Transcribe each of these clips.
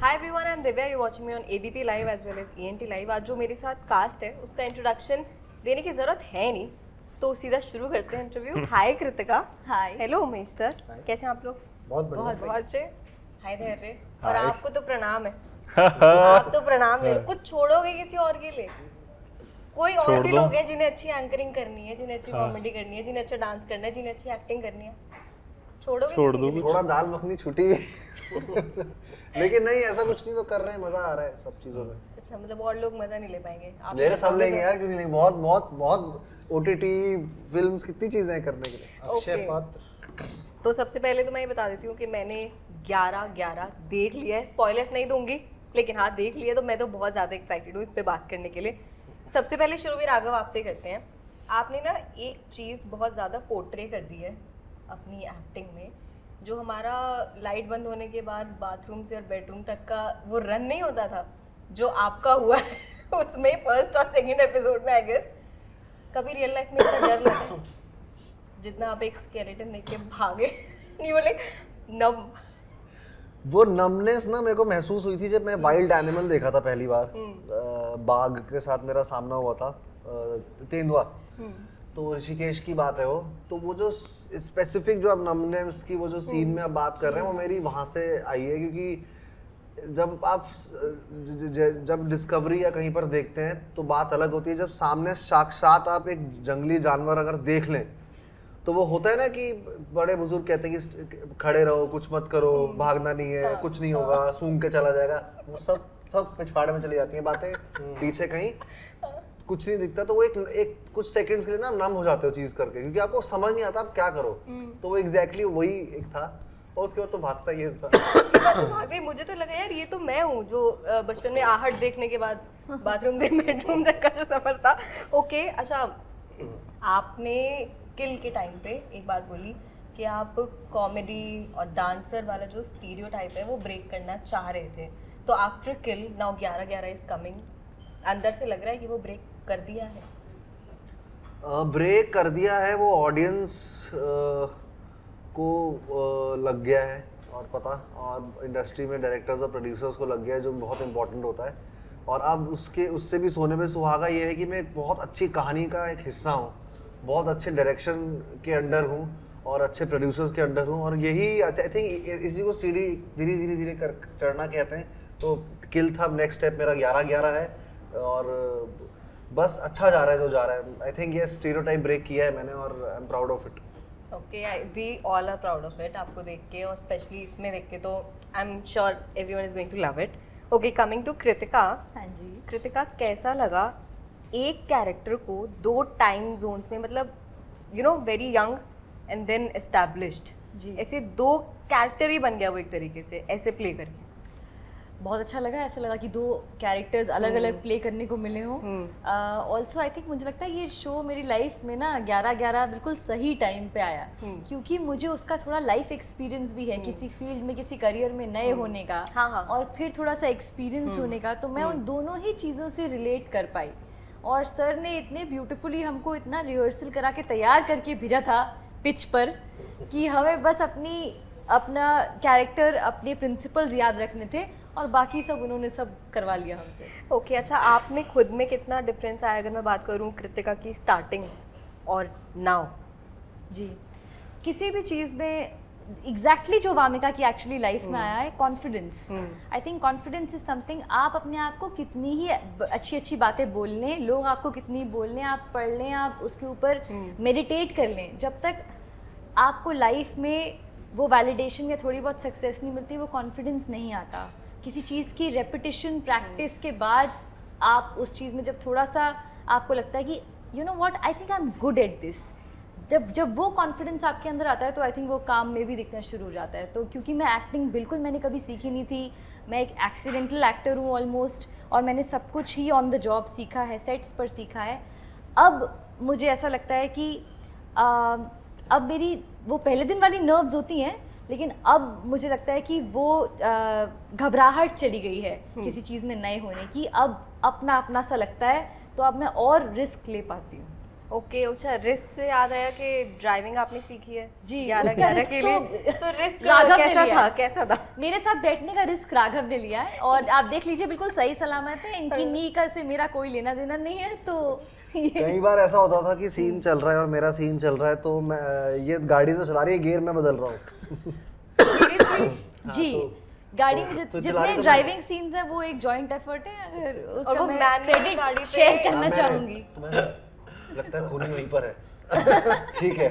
Hi everyone, I am Divya, you watching me on ABP live as well as ENT live. आज जो मेरे साथ cast है उसका इंट्रोडक्शन देने की जरूरत है नहीं, तो सीधा शुरू करते हैं इंटरव्यू। हाय कृतिका। हाय। हेलो उमेश सर, कैसे हैं आप लोग? बहुत बढ़िया। बहुत अच्छे। हाय धैर्य। और आपको तो प्रणाम है। आप तो प्रणाम ले लो। कुछ छोड़ोगे किसी और के लिए? कोई और भी लोग हैं जिन्हें अच्छी एंकरिंग करनी है, जिन्हें अच्छी कॉमेडी करनी है, जिन्हें अच्छा डांस करना है, जिन्हें अच्छी एक्टिंग करनी है। छोड़ोगे छोड़ किसी दो के लिए? थोड़ा दाल मखनी छुट्टी लेकिन नहीं, ऐसा कुछ नहीं, तो कर रहे हैं, मजा आ रहा है सब चीजों में। अच्छा, मतलब और लोग मजा नहीं ले पाएंगे? आप मेरे सब लेंगे यार, क्यों नहीं? बहुत बहुत बहुत ओटीटी फिल्म्स, कितनी चीजें हैं करने के लिए। अक्षय पात्र। तो सबसे पहले तो मैं ये बता देती हूँ कि मैंने 11-11 देख लिया है। स्पॉयलर्स नहीं दूंगी, लेकिन हाँ देख लिया, तो मैं तो बहुत ज़्यादा एक्साइटेड हूँ इस पे बात करने के लिए। सबसे पहले शुरू भी राघव आपसे करते हैं। आपने ना एक चीज़ बहुत ज़्यादा पोर्ट्रे कर दी है अपनी एक्टिंग में, जो हमारा लाइट बंद होने के बाद बाथरूम से और बेडरूम तक का वो रन नहीं होता था, जो आपका हुआ है उसमें फर्स्ट और सेकंड एपिसोड में। आई गेस कभी रियल लाइफ में इतना डर लगा जितना आप एक स्केलेटन देख के भागे? नहीं बोले नम? वो नमनेस ना मेरे को महसूस हुई थी जब मैं वाइल्ड एनिमल देखा था पहली बार। बाघ के साथ मेरा सामना हुआ था, तेंदुआ। तो ऋषिकेश की बात है वो। तो वो जो स्पेसिफिक जो आप नमनेस की वो जो सीन में आप बात कर रहे हैं, वो मेरी वहाँ से आई है। क्योंकि जब आप जब डिस्कवरी या कहीं पर देखते हैं तो बात अलग होती है। जब सामने साक्षात आप एक जंगली जानवर अगर देख लें, तो वो होता है ना कि बड़े बुजुर्ग कहते हैं कि खड़े रहो, कुछ मत करो, भागना नहीं है, कुछ नहीं होगा, सूंघ के चला जाएगा। वो सब पिछवाड़े में चली जाती हैं बातें, पीछे कहीं कुछ नहीं दिखता। तो वो एक कुछ सेकंड्स के लिए ना नम हो जाते हो चीज करके, क्योंकि आपको समझ नहीं आता आप क्या करो। तो वो एग्जैक्टली वही एक था। और उसके बाद तो भागता ही था। मुझे तो लगा यार ये तो मैं हूँ जो बचपन में आहट देखने के बाद बाथरूम से बेडरूम तक का जो सफर था। ओके, अच्छा, आपने किल के टाइम पे एक बात बोली कि आप कॉमेडी और डांसर वाला जो स्टीरियोटाइप है वो ब्रेक करना चाह रहे थे। तो after kill now 11-11 is coming, अंदर से लग रहा है कि वो ब्रेक कर दिया है? ब्रेक कर दिया है, वो ऑडियंस को लग गया है और पता, और इंडस्ट्री में डायरेक्टर्स और प्रोड्यूसर्स को लग गया है, जो बहुत इंपॉर्टेंट होता है। और अब उससे भी सोने पे सुहागा ये है कि मैं एक बहुत अच्छी कहानी का एक हिस्सा हूँ, बहुत अच्छे डायरेक्शन के अंडर हूँ और अच्छे प्रोड्यूसर्स के अंडर हूँ। और यही आई थिंक इसी को सीढ़ी धीरे धीरे कर चढ़ना कहते हैं। तो किल था, नेक्स्ट स्टेप मेरा 11-11 है और बस अच्छा जा रहा है जो जा रहा है। आई थिंक ये स्टीरियोटाइप ब्रेक किया है मैंने और I am proud of it. Okay, we all are proud of it, आपको देख के, और स्पेशली इसमें देख के तो I am sure everyone is going to love it. Okay, coming to Kritika. हाँ जी। कृतिका, कैसा लगा एक कैरेक्टर को 2 टाइम जोन्स में, मतलब you know very young and then established, ऐसे 2 कैरेक्टर ही बन गया वो एक तरीके से, ऐसे प्ले करके? बहुत अच्छा लगा। ऐसा लगा कि 2 कैरेक्टर्स अलग अलग प्ले करने को मिले हों। ऑल्सो आई थिंक मुझे लगता है ये शो मेरी लाइफ में ना 11-11 बिल्कुल सही टाइम पे आया, क्योंकि मुझे उसका थोड़ा लाइफ एक्सपीरियंस भी है, किसी फील्ड में, किसी करियर में नए होने का। हाँ। और फिर थोड़ा सा एक्सपीरियंस होने का। तो मैं उन दोनों ही चीज़ों से रिलेट कर पाई। और सर ने इतने ब्यूटीफुली हमको इतना रिहर्सल करा के तैयार करके भेजा था पिच पर कि हमें बस अपना कैरेक्टर, अपने प्रिंसिपल्स याद रखने थे और बाकी सब उन्होंने सब करवा लिया हमसे। ओके, अच्छा, आपने खुद में कितना डिफरेंस आया अगर मैं बात करूँ कृतिका की स्टार्टिंग और नाउ? जी, किसी भी चीज़ में एग्जैक्टली जो वामिका की एक्चुअली लाइफ में आया है, confidence. I think confidence is something. आप अपने आप को कितनी ही अच्छी अच्छी बातें बोल लें, लोग आपको कितनी बोल लें, आप पढ़ लें, आप उसके ऊपर मेडिटेट कर लें, जब तक आपको लाइफ में वो वैलिडेशन या थोड़ी बहुत सक्सेस नहीं मिलती, वो कॉन्फिडेंस नहीं आता। किसी चीज़ की रेपिटेशन, प्रैक्टिस के बाद आप उस चीज़ में जब थोड़ा सा आपको लगता है कि you know what, I think I am good at this, जब वो कॉन्फिडेंस आपके अंदर आता है, तो आई थिंक वो काम में भी दिखना शुरू हो जाता है। तो क्योंकि मैं एक्टिंग बिल्कुल मैंने कभी सीखी नहीं थी, मैं एक एक्सीडेंटल एक्टर हूँ ऑलमोस्ट, और मैंने सब कुछ ही ऑन द जॉब सीखा है, सेट्स पर सीखा है। अब मुझे ऐसा लगता है कि अब मेरी वो पहले दिन वाली नर्व्स होती हैं, लेकिन अब मुझे लगता है कि वो घबराहट चली गई है किसी चीज़ में नए होने की। अब अपना सा लगता है, तो अब मैं और रिस्क ले पाती हूँ। ओके अच्छा, रिस्क से याद आया कि ड्राइविंग आपने सीखी है जी, 11 उसका के risk लिए, तो रिस्क राघव ने कैसा लिया था, है। कैसा था? मेरे साथ बैठने का रिस्क राघव ने लिया है और आप देख लीजिए बिल्कुल सही सलामत है, इनकी नी का से मेरा कोई लेना देना नहीं है, तो ये कई बार ऐसा होता था कि सीन चल रहा है और मेरा सीन चल रहा है तो मैं ये गाड़ी तो चला रही है, गियर में बदल रहा हूँ। जी गाड़ी में तो चला जितने रही तो ड्राइविंग सीन्स हैं वो एक जॉइंट एफर्ट है, अगर और उसका वो मैं manual गाड़ी क्रेडिट पे- शेयर करना हाँ, चाहूंगी। लगता है खूनी वहीं पर है। ठीक है।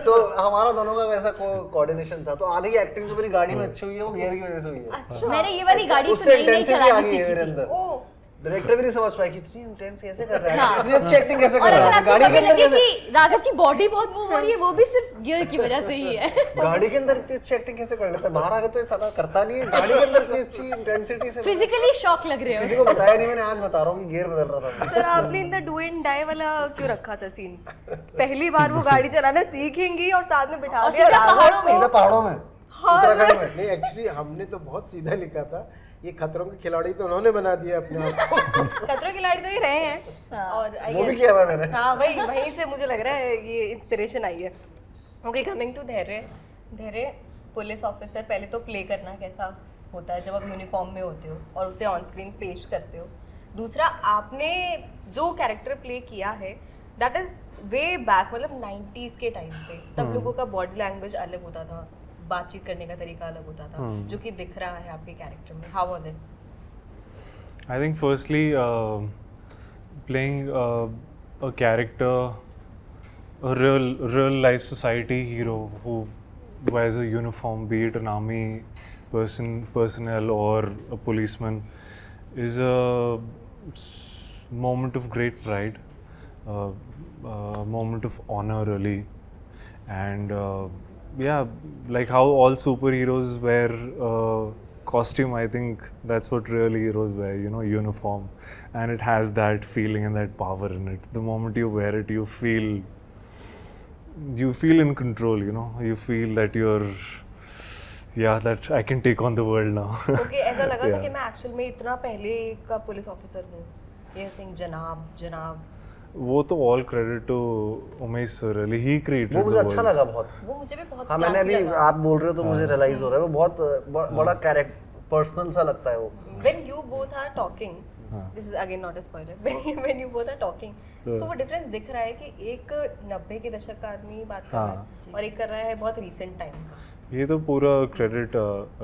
तो हमारा दोनों का वैसा कोऑर्डिनेशन था, तो आधी एक्टिंग जो मेरी गाड़ी में अच्छी हुई है वो गियर की वजह से हुई है। अच्छा मैंने ये वाली गाड़ी तो उससे नई नई इंटेंसिटी आ चलानी गई है सीखी मेरे थी। अंदर। ओ डायरेक्टर भी नहीं समझ पाया कि इतनी इंटेंस कैसे कर रहा है, हाँ। इतनी अच्छी एक्टिंग कैसे और कर अगर रहा है, आपको गाड़ी कभी के अंदर लगे कैसे, कि राघव की बॉडी बहुत मूव हो रही है, वो भी सिर्फ गियर की वजह से ही है। गाड़ी के अंदर इतनी अच्छी एक्टिंग कैसे कर लेता है, बाहर आके तो ये साला करता नहीं है, गाड़ी के अंदर इतनी अच्छी इंटेंसिटी से। फिजिकली शॉक लग रहे किसी हो। को बताया नहीं, मैंने आज बता रहा हूँ कि गियर बदल रहा था। सर आपने in the do and die वाला क्यों रखा था सीन? पहली बार वो गाड़ी चलाना सीखेंगी और साथ में बिठा और दिया सीधा राघव पहाड़ों में। सीधा पहाड़ों में, उत्तराखंड में। नहीं एक्चुअली हमने तो बहुत सीधा लिखा था, ये खतरों के खिलाड़ी तो उन्होंने बना दिया अपने आप को। खतरों के खिलाड़ी तो ये रहे हैं और I वो भी guess- किया हुआ है मैंने। हाँ वहीं से मुझे लग रहा है ये इंस्पिरेशन आई है। ओके कमिंग टू धैर्य पुलिस ऑफिसर, पहले तो प्ले करना कैसा होता है जब आप यूनिफॉर्म में होते हो और उसे ऑन स्क्रीन पेश करते हो? दूसरा, आपने जो कैरेक्टर प्ले किया है दैट इज वे बैक, मतलब 90s के टाइम पे, तब लोगों का बॉडी लैंग्वेज अलग होता था, बातचीत करने का तरीका अलग होता था, जो कि दिख रहा है आपके कैरेक्टर में। How was it? I think firstly, playing a character, a real life society hero who wears a uniform, be it an army personnel or a policeman, is a moment of great pride, a moment of honor really, and yeah, like how all superheroes wear costume, I think that's what real heroes wear, you know, uniform, and it has that feeling and that power in it. The moment you wear it, you feel in control, you know, you feel that that I can take on the world now. Okay ऐसा लगा था Yeah. कि मैं actual में इतना पहले का police officer हूँ, ये सिंह जनाब वो तो all credit to Umesh sir, really he created वो मुझे the अच्छा world. लगा बहुत। वो मुझे भी बहुत हाँ मैंने classy अभी, लगा। आप बोल रहे हो तो मुझे रियलाइज हो रहा है, वो बहुत बड़ा कैरेक्टर, पर्सनल सा लगता है वो। When you both are talking, हाँ. this is again not a spoiler. When you both are talking, हाँ. तो वो डिफरेंस दिख रहा है कि एक 90 के दशक का आदमी बात कर रहा हाँ. है और एक कर रहा है बहुत रीसेंट टाइम का। ये तो पूरा क्रेडिट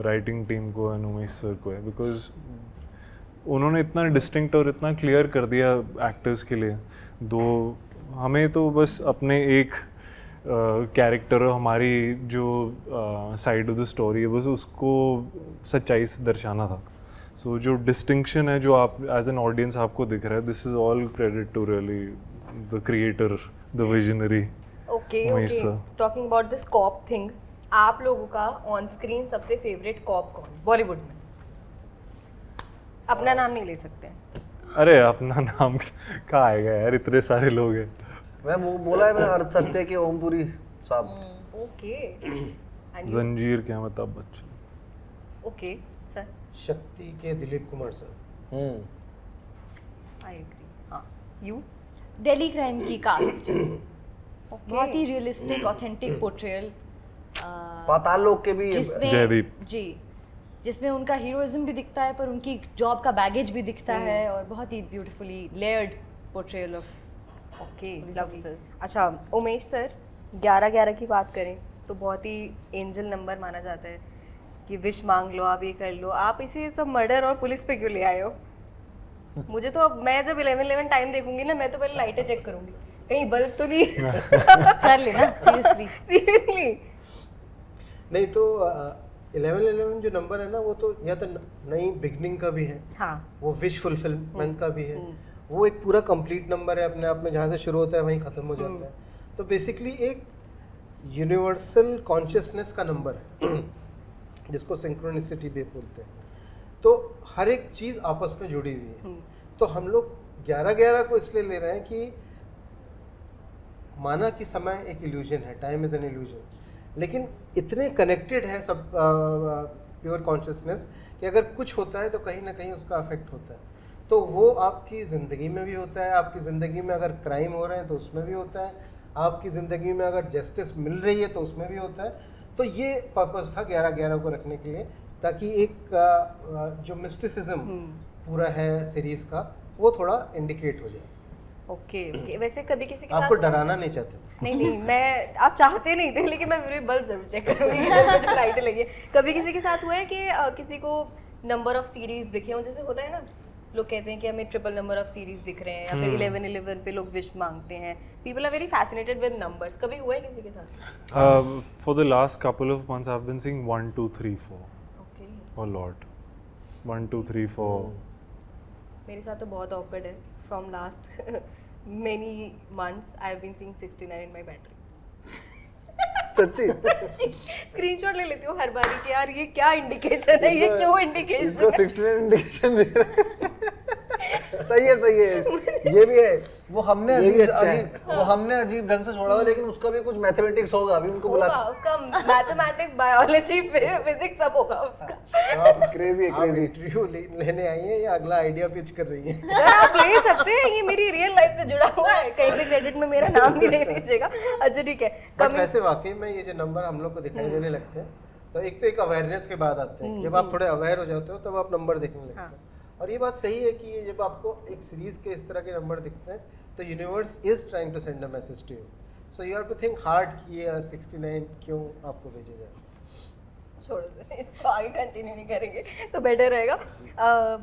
राइटिंग टीम को एंड उमेश सर को है, बिकॉज उन्होंने इतना डिस्टिंक्ट और इतना क्लियर कर दिया एक्टर्स के लिए। दो हमें तो बस अपने एक कैरेक्टर और हमारी जो साइड ऑफ द स्टोरी है बस उसको सच्चाई से दर्शाना था। सो जो डिस्टिंक्शन है जो आप एज एन ऑडियंस आपको दिख रहा है, this is all credit to really the creator, the visionary. Okay Umesh okay, sir. Talking about this cop thing, आप लोगों का ऑन स्क्रीन सबसे फेवरेट कॉप कौन बॉलीवुड में? अपना नाम नहीं ले सकते हैं। अरे अपना नाम कहाँ आएगा यार, इतने सारे लोग हैं। मैं बोला है मैंने, अर्थ सत्य के ओमपुरी साहब। ओके एंड जंजीर के अमिताभ बच्चन। ओके सर, शक्ति के Dilip Kumar sir. I agree. हाँ यू? दिल्ली क्राइम की कास्ट बहुत ही realistic authentic portrayal, Paatal Lok के भी जिसमें जयदीप। जी जिसमें उनका हीरोइज्म भी दिखता है पर उनकी जॉब का बैगेज भी दिखता है, और बहुत ही beautifully layered portrayal of okay Police lovely. officers. अच्छा उमेश सर, 11-11 की बात करें तो बहुत ही एंजल नंबर माना जाता है कि विश मांग लो, आप ये कर लो, आप इसे सब मर्डर और पुलिस पे क्यों ले आए हो? मुझे तो अब मैं जब 11-11 टाइम देखूंगी ना, मैं तो पहले लाइटें चेक करूंगी कहीं बल्ब तो नहीं। कर लेना सीरियसली। सीरियसली नहीं तो 1111 जो नंबर है ना, वो तो या तो नई बिगनिंग का भी है, हाँ वो विश फुलफिलमेंट का भी है, वो एक पूरा कंप्लीट नंबर है अपने आप में, जहाँ से शुरू होता है वहीं ख़त्म हो जाता है। तो बेसिकली एक यूनिवर्सल कॉन्शियसनेस का नंबर है जिसको सिंक्रोनिसिटी भी बोलते हैं। तो हर एक चीज़ आपस में जुड़ी हुई है। तो हम लोग 11-11 को इसलिए ले रहे हैं कि माना कि समय एक इल्यूजन है, टाइम इज़ एन इल्यूजन, लेकिन इतने कनेक्टेड है सब प्योर कॉन्शियसनेस कि अगर कुछ होता है तो कहीं ना कहीं उसका अफेक्ट होता है। तो वो आपकी ज़िंदगी में भी होता है, आपकी ज़िंदगी में अगर क्राइम हो रहे हैं तो उसमें भी होता है, आपकी ज़िंदगी में अगर जस्टिस मिल रही है तो उसमें भी होता है। तो ये पर्पस था 11-11 को रखने के लिए, ताकि एक जो मिस्टिसिज्म पूरा है सीरीज़ का वो थोड़ा इंडिकेट हो जाए। ओके वैसे कभी किसी के आपको साथ डराना नहीं चाहते थे। नहीं मैं आप चाहते नहीं थे, लेकिन मैं पूरी बल्ब जरूर चेक करूंगी कि मुझे लाइट लगी है। कभी किसी के साथ हुआ है कि किसी को नंबर ऑफ सीरीज दिखे हो, जैसे होता है ना लोग कहते हैं कि हमें ट्रिपल नंबर ऑफ सीरीज दिख रहे हैं, या फिर 11-11 पे लोग विश मांगते हैं। People are very fascinated with numbers. कभी हुआ है किसी के साथ? For the last couple of months, I've been seeing 1, 2, 3, 4 okay a lot. 1, 2, 3, 4. मेरे साथ तो बहुत ऑकवर्ड है। From last many months I have been seeing 69 in my battery. सच्ची स्क्रीनशॉट ले लेती हूँ हर बारी कि यार ये क्या इंडिकेशन है, ये क्यों इंडिकेशन इसको 69 इंडिकेशन दे रहा है। सही है ये भी है। वो हमने ये भी अजीब अच्छा है। अजीब वो हमने अजीब ढंग से छोड़ा हुआ, लेकिन उसका भी कुछ मैथमेटिक्स होगा। अभी उनको बुला होगा उसका, मैथमेटिक्स बायोलॉजी फिजिक्स सब होगा उसका। क्रेजी है आप क्रेजी। इंटरव्यू लेने आई हैं या अगला आइडिया पिच कर रही हैं? यार आप ले सकते हैं, ये मेरी रियल लाइफ से जुड़ा हुआ है। कहीं पे क्रेडिट में मेरा नाम भी नहीं दीजिएगा। अच्छा ठीक है। बट वैसे वाकई में ये जो नंबर हम लोग को दिखाई देने लगते हैं, तो एक तो एक अवेयरनेस के बाद आते हैं। जब आप थोड़े अवेयर हो जाते हो तब आप नंबर देखने लगते हैं। और ये बात सही है कि जब आपको एक सीरीज के इस तरह के नंबर दिखते हैं तो universe is trying to send a message to you, so you have to think hard कि ये 69 क्यों आपको भेजा जाए। छोड़ दो, इसको आगे कंटिन्यू नहीं करेंगे तो बेटर रहेगा।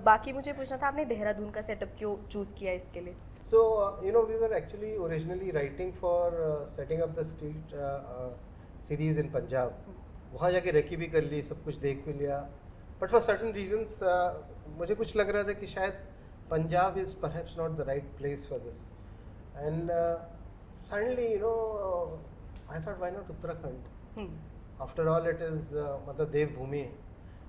बाकी मुझे पूछना था, आपने देहरादून का सेटअप क्यों चूज किया इसके लिए? So, we were actually originally writing for setting up the street series in Punjab. वहाँ जाके रेकी भी कर ली, सब कुछ देख भी लिया, but for certain reasons मुझे कुछ लग रहा था कि शायद Punjab is perhaps not the right place for this. And suddenly, I thought, why not Uttarakhand? After all, it is मतलब देवभूमि है,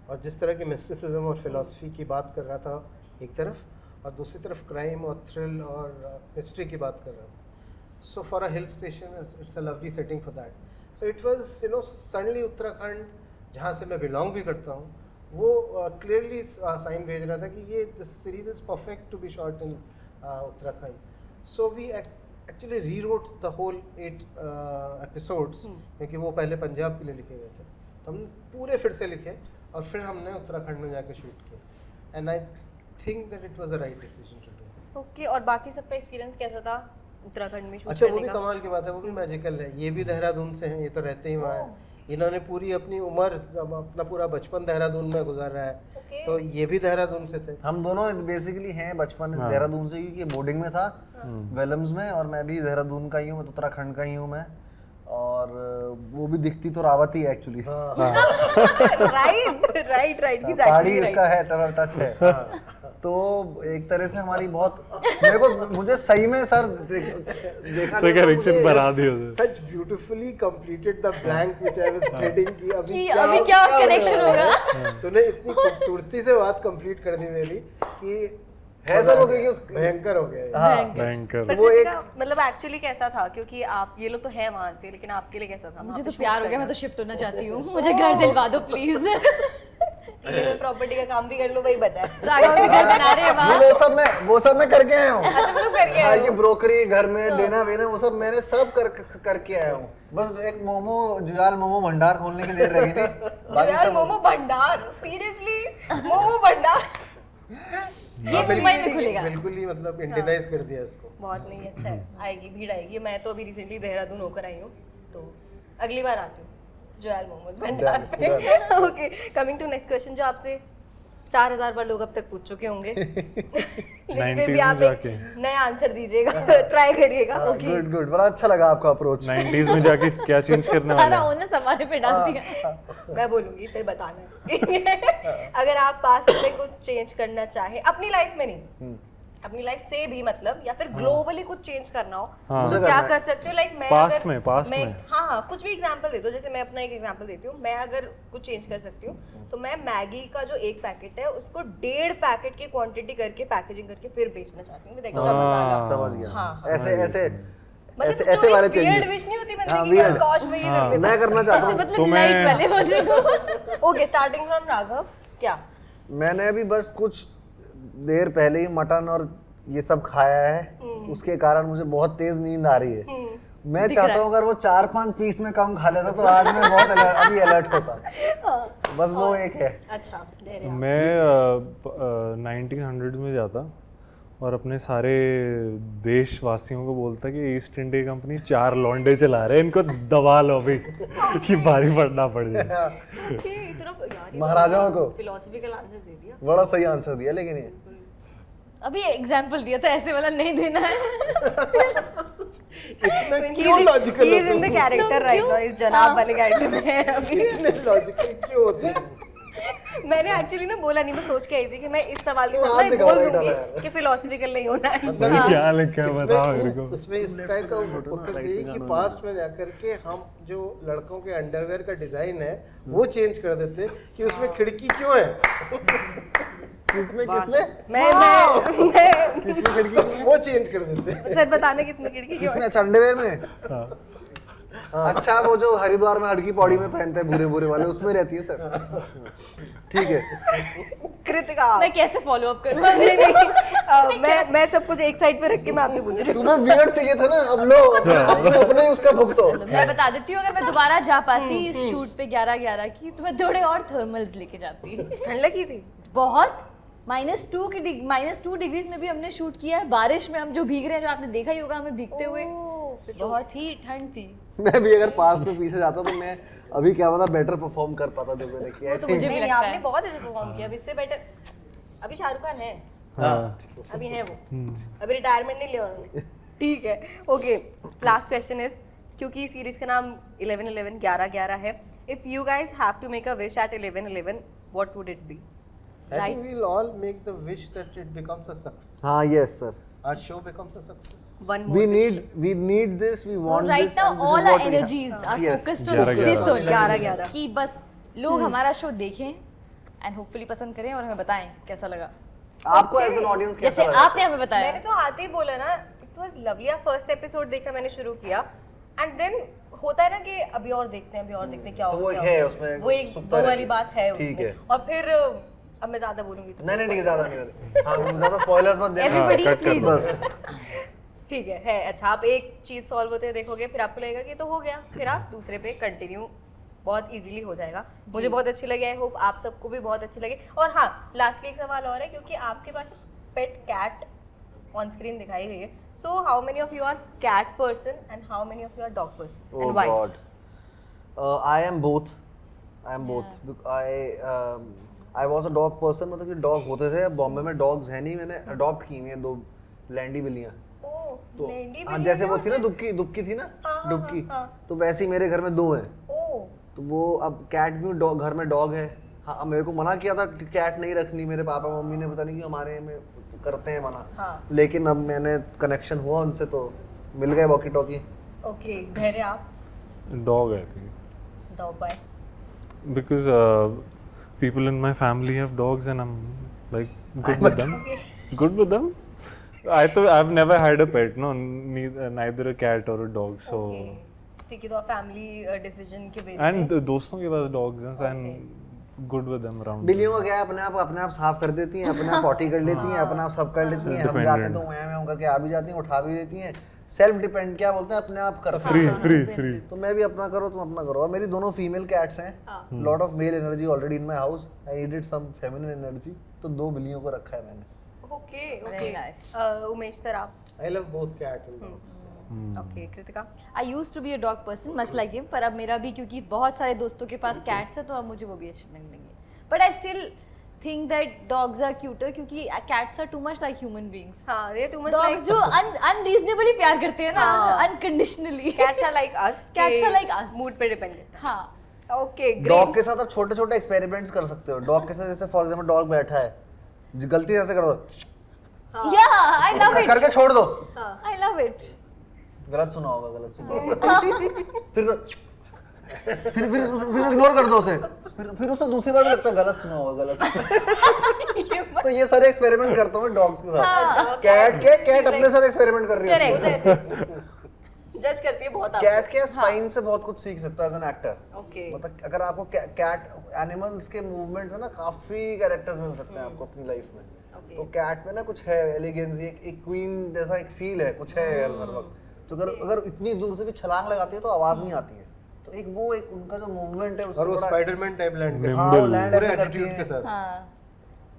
और जिस तरह की मिस्टिसिज्म और फिलॉसफी की बात कर रहा था एक तरफ, और दूसरी तरफ क्राइम और थ्रिल और मिस्ट्री की बात कर रहा था। So for a hill station it's a lovely setting for that. So it was suddenly Uttarakhand, जहाँ से मैं बिलोंग भी करता हूँ, वो क्लियरली साइन भेज रहा था कि ये this series is perfect to be shot in Uttarakhand. So we actually rewrote the whole 8 episodes, क्योंकि वो पहले पंजाब के लिए लिखे गए थे, तो हमने पूरे फिर से लिखे और फिर हमने उत्तराखंड में जाके शूट किया। And I think that it was a right decision to do. Okay, और बाकी सबका एक्सपीरियंस कैसा था उत्तराखंड में शूट अच्छा, वो करने भी का? कमाल की बात है, वो भी मैजिकल है। ये भी देहरादून से हैं, ये तो रहते ही वहाँ हैं। इन्होंने पूरी अपनी उम्र, अपना पूरा बचपन देहरादून में गुजारा है, तो ये भी देहरादून से थे। हम दोनों बेसिकली हैं बचपन देहरादून से, क्योंकि बोर्डिंग में था वेलम्स में, और मैं भी देहरादून का ही हूँ, मैं तो उत्तराखंड का ही हूँ मैं। और वो भी दिखती तो रावत ही है एक्चुअली। राइट पहाड़ी उसका है, टच है। तो एक तरह से हमारी बहुत, मेरे को, मुझे सही में सर देखा तो करेक्शन बना दिया such beautifully completed the blank which I was trading की अभी क्या कनेक्शन होगा। तूने इतनी खूबसूरती से बात कंप्लीट कर दी मेरी कि है सर वो, क्योंकि भयंकर हो गया। हाँ भयंकर। पर वो एक मतलब एक्चुअली कैसा था, क्योंकि आप ये लोग तो हैं वहाँ से, लेकिन आपके लिए कैसा था? मुझे तो प्यार हो गया, मैं तो शिफ्ट होना चाहती हूँ, मुझे घर दिलवा दो प्लीज। प्रॉपर्टी का काम भी कर लो, वही बचा है। राघव भी घर बना रहे हैं वहाँ। वो सब मैं करके आया हूँ। अच्छा, वो तो करके हाँ, आए ये हो। ब्रोकरी, घर में देना वेना, वो सब मैंने सब करके आया हूँ। बस एक जुयाल मोमो भंडार खोलने की देर रही थी। बाकी जुयाल सब मोमो भंडार, सीरियसली मोमो भंडार। ये मुंबई में खुलेगा। बिल्कुल ही मतलब इंडियनाइज कर दिया इसको। बहुत नहीं, अच्छा है, आएगी भीड़ आएगी। मैं तो अभी रिसेंटली देहरादून होकर आई हूँ, तो अगली बार आती हूँ जोयल मोमोज भंडार पे। Okay, coming to next question, जो आपसे 4000 बार लोग अब तक पूछ चुके होंगे, लेकिन फिर भी आप एक नया आंसर दीजिएगा, ट्राई करिएगा। ओके, गुड, बड़ा अच्छा लगा आपका अप्रोच। 90s में जाके क्या चेंज करने वाले सारा हैं? ओनस हमारे पे डाल दिया। मैं बोलूंगी फिर बताना। अगर आप पास्ट में कुछ चेंज करना चाहे, अपनी लाइफ में नहीं, अपनी लाइफ से भी मतलब, या फिर ग्लोबली कुछ चेंज करना हो, तो क्या कर सकते हो? लाइक मैं पास्ट अगर में हाँ कुछ भी एग्जांपल दे दो। जैसे मैं अपना एक एग्जांपल देती हूँ, मैं अगर कुछ चेंज कर सकती हूँ तो मैं मैगी का जो एक पैकेट है उसको 1.5 पैकेट की क्वांटिटी करके पैकेजिंग करके फिर बेचना चाहती हूँ विद एक्स्ट्रा मसाला। समझ गया। हाँ, ऐसे वाले वियर्ड चेंजेस विश नहीं होती बंदे की, बस स्कॉच में ये कर देता। मैं करना चाहता हूँ। मतलब लाइट वाले बोल रहे हो। ओके, स्टार्टिंग फ्रॉम राघव, क्या? मैंने भी बस कुछ देर पहले ही मटन और ये सब खाया है, उसके कारण मुझे बहुत तेज नींद आ रही है। मैं चाहता हूँ अगर वो 4-5 पीस में कम खा लेता तो आज मैं बहुत अभी अलर्ट होता। बस वो एक है। अच्छा धैर्य। मैं 1900 में जाता और अपने सारे देशवासियों को बोलता कि ईस्ट इंडिया कंपनी 4 लौंडे चला रहे हैं, इनको दबा लो अभी कि भारी पड़ना पड़ जाए। महाराजाओं को फिलोसफिकल आंसर दे दिया। बड़ा सही आंसर दिया, लेकिन ये अभी एग्जाम्पल दिया था, ऐसे वाला नहीं देना है। इतना क्यों logical He is in the character right now, इस जनाब वाले कैरेक्टर में है अभी। लॉजिकल क्यों होते हैं? मैंने एक्चुअली ना बोला नहीं, मैं सोच के आई थी कि मैं इस सवाल के हाथ साथ दिखाओ बोल बेटा दूंगी यार। कि फिलोसफिकल नहीं होना है। क्या लिखा है बताओ मेरे को। उसमें इस टाइप का फोकस चाहिए कि पास्ट में जाकर के हम जो लड़कों के अंडरवेयर का डिजाइन है वो चेंज कर देते कि उसमें खिड़की क्यों है। किसमें किसमें खिड़की वो चेंज कर देते। सर बताना किसमें खिड़की क्यों है? किसमें चंडवेयर में? अच्छा वो जो हरिद्वार में हड़की पौड़ी में पहनते हैं भूरे भूरे वाले, उसमें रहती है सर। ठीक है। कृतिका मैं कैसे फॉलो अप करूँ? मैं सब कुछ एक साइड पे रख के मैं आपसे पूछ रही हूँ। तुम्हें वियर्ड चाहिए था ना, अब लो अपने उसका भुगतो। मैं बता देती हूँ, अगर मैं दोबारा जा पाती इस शूट पे 11-11 की, तो मैं थोड़े और थर्मल्स लेके जाती। ठंड लगी थी बहुत -2 डिग्रीज में भी हमने शूट किया है। बारिश में हम जो भीग रहे हैं, जो आपने देखा ही होगा हमें भीगते हुए, बहुत ही ठंड थी। मैं भी अगर पास में पीछे जाता तो मैं अभी क्या पता बेटर परफॉर्म कर पाता जो मैंने किया तो मुझे भी नहीं, लगता आपने है। बहुत अच्छे परफॉर्म किया। अब इससे बेटर अभी शाहरुख खान है, हाँ अभी है वो, अभी रिटायरमेंट नहीं लिया उन्होंने। ठीक है, ओके। लास्ट क्वेश्चन इज, क्योंकि सीरीज का नाम 11-11 11-11 है, if you guys have to make a wish at 11-11 what would it be? I think we'll all make the wish that it becomes a success. हाँ yes sir, Our show becomes a success. One more we wish. need this, we want Right this now and this is all our what we have. energies are Yes. focused on 11-11 this only, 11-11 कि बस लोग हमारा show देखें and hopefully पसंद करें और हमें बताएं कैसा लगा, आपको एज एन ऑडियंस कैसा जैसे लगा? आपने हमें बताया। मैंने तो आते ही बोला ना, it was lovely. First episode देखना मैंने शुरू किया एंड देन होता है ना कि अभी और देखते हैं, अभी और देखते हैं क्या तो होगा, वो क्या एक है होगा। उसमें, वो एक सुकता वो रहती वाली है। बात है ठीक उसमें। है। और फिर अब मैं ज्यादा बोलूंगी तो नहीं ठीक है, ज्यादा नहीं। हाँ ज्यादा स्पॉयलर्स मत देना। Everybody cut कर please। दो। बस ठीक है। अच्छा, आप एक चीज सॉल्व होते हुए देखोगे, फिर आपको लगेगा कि तो हो गया, फिर आप दूसरे पे कंटिन्यू बहुत इजीली हो जाएगा। मुझे बहुत अच्छी लगी, आई होप आप सबको भी बहुत अच्छी लगी। और हाँ, लास्टली एक सवाल और है, क्योंकि आपके पास पेट कैट ऑन स्क्रीन दिखाई गई है, so how many of you are cat person and how many of you are dog person Oh and why? God. I am both. I was a dog person, मतलब कि dog होते थे। अब बॉम्बे में dogs है नहीं, मैंने अडॉप्ट की हुई हैं 2 लैंडी बिल्लियाँ। तो हाँ, जैसे वो थी ना दुबकी थी ना, डुबकी, तो वैसे ही मेरे घर में 2 हैं। तो वो अब कैट भी डॉग, घर में डॉग है। हाँ, अब मेरे को मना किया था कि कैट नहीं रखनी, मेरे पापा मम्मी ने, पता नहीं क्यों हमारे में करते हैं मना। लेकिन अब मैंने कनेक्शन हुआ उनसे तो मिल गए वॉकी टॉकी। ओके, धैर्य आप? Dog I think, dog bye? because people in my family have dogs and I'm like good with them. Good with them. I've never had a pet, no, neither a cat or a dog. So ठीक है, तो आप family decision के base and दोस्तों के पास dogs हैं and good with them around. बिल्लियों का क्या है, अपने आप साफ कर देती हैं, अपने आप पॉटी कर लेती हैं, अपने आप सब कर लेती हैं। हम जाते हैं तो मैं करके आ भी जाती हैं, उठा भी देती हैं। सेल्फ डिपेंड क्या बोलते हैं, अपने आप करती हैं। Free. तो मैं भी अपना करो, तुम अपना करो। और मेरी दोनों फीमेल कैट्स हैं। Lot of male energy already in my house, I needed some feminine energy, तो 2 बिल्लियों को रखा है मैंने। Okay Very nice. Umesh sir आप? I love both cat and dogs. Okay, Kritika? I use to be a dog person much like him, पर अब मेरा भी, क्योंकि बहुत सारे दोस्तों के पास कैट्स है, तो अब मुझे वो भी अच्छे लगने लगे। But I still think that dogs are cuter, क्योंकि cats are too much like human beings. हाँ, ये टू मच डॉग्स लाइक जो अनरीजनेबली प्यार करते हैं ना, unconditionally. Cats are like us. Cats are like us. Mood पे डिपेंडेंट। हाँ, ओके, डॉग ग्रेट। के साथ आप छोटे छोटे एक्सपेरिमेंट्स कर सकते हो। डॉग के साथ जैसे फॉर एग्जांपल डॉग बैठा है, गलती से ऐसे कर दो, या आई लव इट, करके छोड़ दो। I love it. गलत सुना होगा, गलत सुना होगा। फिर इग्नोर कर दो उसे, फिर उसे दूसरी बार भी लगता है गलत सुना होगा, गलत सुना। तो ये सारे एक्सपेरिमेंट करता हूँ मैं डॉग्स के साथ। कैट अपने साथ एक्सपेरिमेंट कर रही है। जज करती है बहुत कैट के स्पाइन से बहुत कुछ सीख सकता है एज एन एक्टर। ओके मतलब अगर आपको कैट एनिमल्स के मूवमेंट्स है ना, काफी कैरेक्टर्स मिल सकते हैं आपको अपनी लाइफ में। Okay. तो कैट में ना कुछ है एलिगेंस, एक क्वीन जैसा एक फील है, कुछ है हर वक्त। तो अगर इतनी दूर से भी छलांग लगाती है तो आवाज नहीं आती है। तो एक उनका जो मूवमेंट है उससे और वो बड़ा- स्पाइडरमैन टाइप लैंड करती हाँ, वो Nimble. लैंड पूरे ऐसा करती एटीट्यूड है। के साथ। हाँ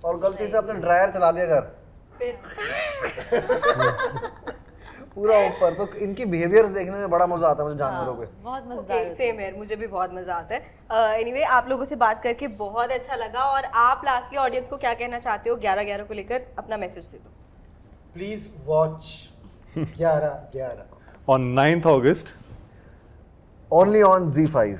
और गलती से अपने ड्रायर चला दिया घर फिर पूरा ऊपर। तो इनकी बिहेवियर्स देखने में बड़ा मजा आता है मुझे जानवरों पे। बहुत मजेदार होती है। सेम है, मुझे भी बहुत मजा आता है। एनीवे आप लोगों से बात करके बहुत अच्छा लगा। और आप लास्टली ऑडियंस को क्या कहना चाहते हो 11/11 को लेकर, अपना मैसेज दे दो। Please watch 11/11 On 9th August, Only on Z5.